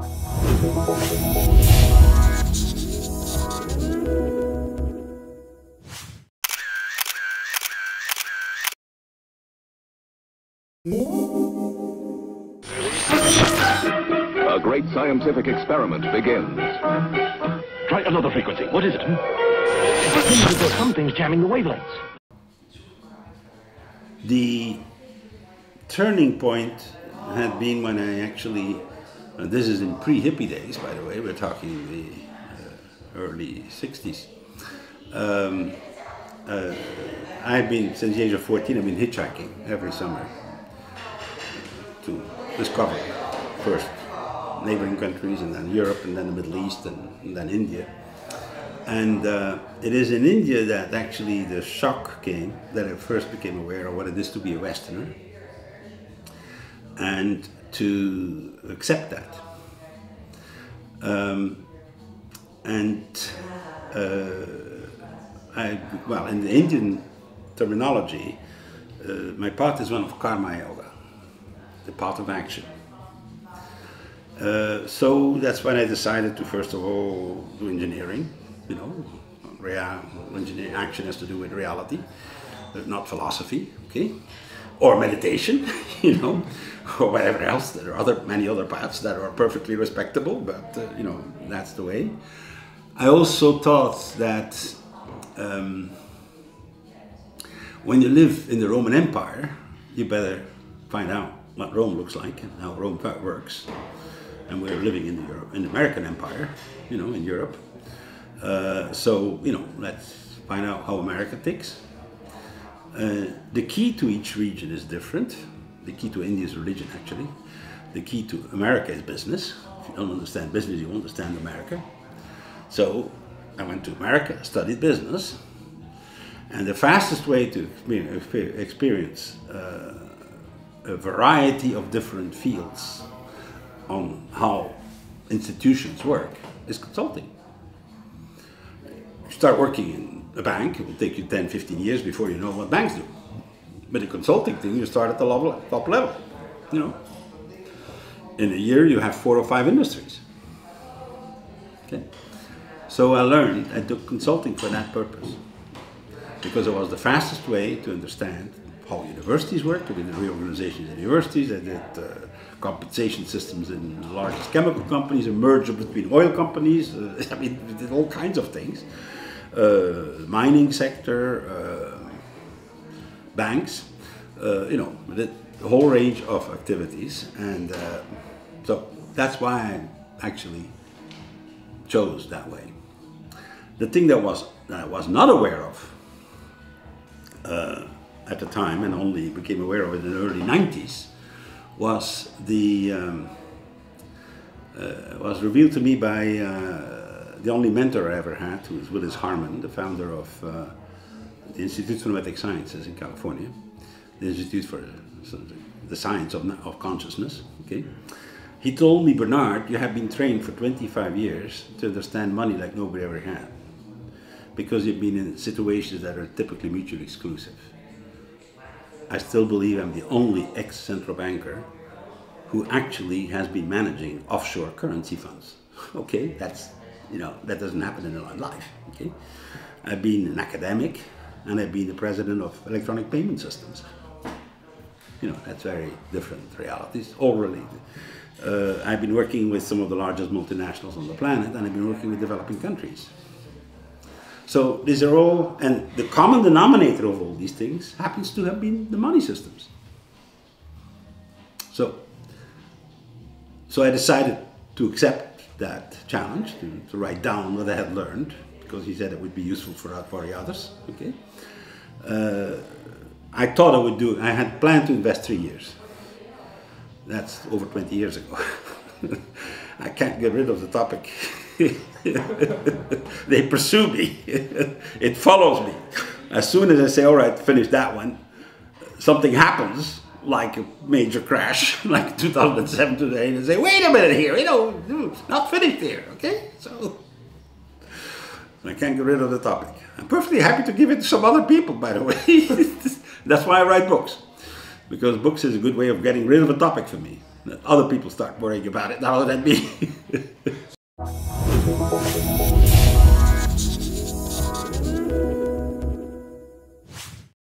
A great scientific experiment begins. Try another frequency. What is it? Something's jamming the wavelengths. The turning point had been when I actually, this is in pre-hippie days, by the way, we're talking the early 60s. I've been, since the age of 14, I've been hitchhiking every summer to discover first neighboring countries, and then Europe, and then the Middle East, and then India. And it is in India that actually the shock came, that I first became aware of what it is to be a Westerner, and to accept that. Well, in the Indian terminology, my path is one of karma yoga, the path of action. So that's when I decided to first of all do engineering. You know, engineering action has to do with reality, not philosophy, okay? Or meditation, you know, or whatever else. There are many other paths that are perfectly respectable, but you know, that's the way. I also thought that when you live in the Roman Empire, you better find out what Rome looks like and how Rome works. And we're living in the American Empire, you know, in Europe. So, you know, let's find out how America ticks. The key to each region is different. The key to India is religion, actually. The key to America is business. If you don't understand business, you won't understand America. So I went to America, studied business. And the fastest way to experience a variety of different fields on how institutions work is consulting. You start working in a bank, it will take you 10, 15 years before you know what banks do. But the consulting thing, you start at the top level, you know. In a year, you have 4 or 5 industries. Okay? So I took consulting for that purpose, because it was the fastest way to understand how universities work. I did reorganizations in universities, I did compensation systems in the largest chemical companies, a merger between oil companies, I mean, we did all kinds of things. Mining sector, banks, you know, the whole range of activities. And so that's why I actually chose that way. The thing that I was not aware of at the time, and only became aware of it in the early 90s, was was revealed to me by the only mentor I ever had, who was Willis Harman, the founder of the Institute for Nomadic Sciences in California, the Institute for the Science of Consciousness. Okay, he told me, Bernard, you have been trained for 25 years to understand money like nobody ever had, because you've been in situations that are typically mutually exclusive. I still believe I'm the only ex-central banker who actually has been managing offshore currency funds. Okay, that's, you know, that doesn't happen in my life. Okay, I've been an academic, and I've been the president of electronic payment systems. You know, that's very different realities, all related. I've been working with some of the largest multinationals on the planet, and I've been working with developing countries. So these are all, and the common denominator of all these things happens to have been the money systems. So I decided to accept that challenge, to write down what I had learned, because he said it would be useful for the others. Okay. I thought I would do it. I had planned to invest 3 years. That's over 20 years ago. I can't get rid of the topic. They pursue me. It follows me. As soon as I say, all right, finish that one, something happens, like a major crash, like 2007 today, and they say, wait a minute here, you know, not finished here, okay? So I can't get rid of the topic. I'm perfectly happy to give it to some other people, by the way. That's why I write books, because books is a good way of getting rid of a topic for me. That other people start worrying about it rather than me.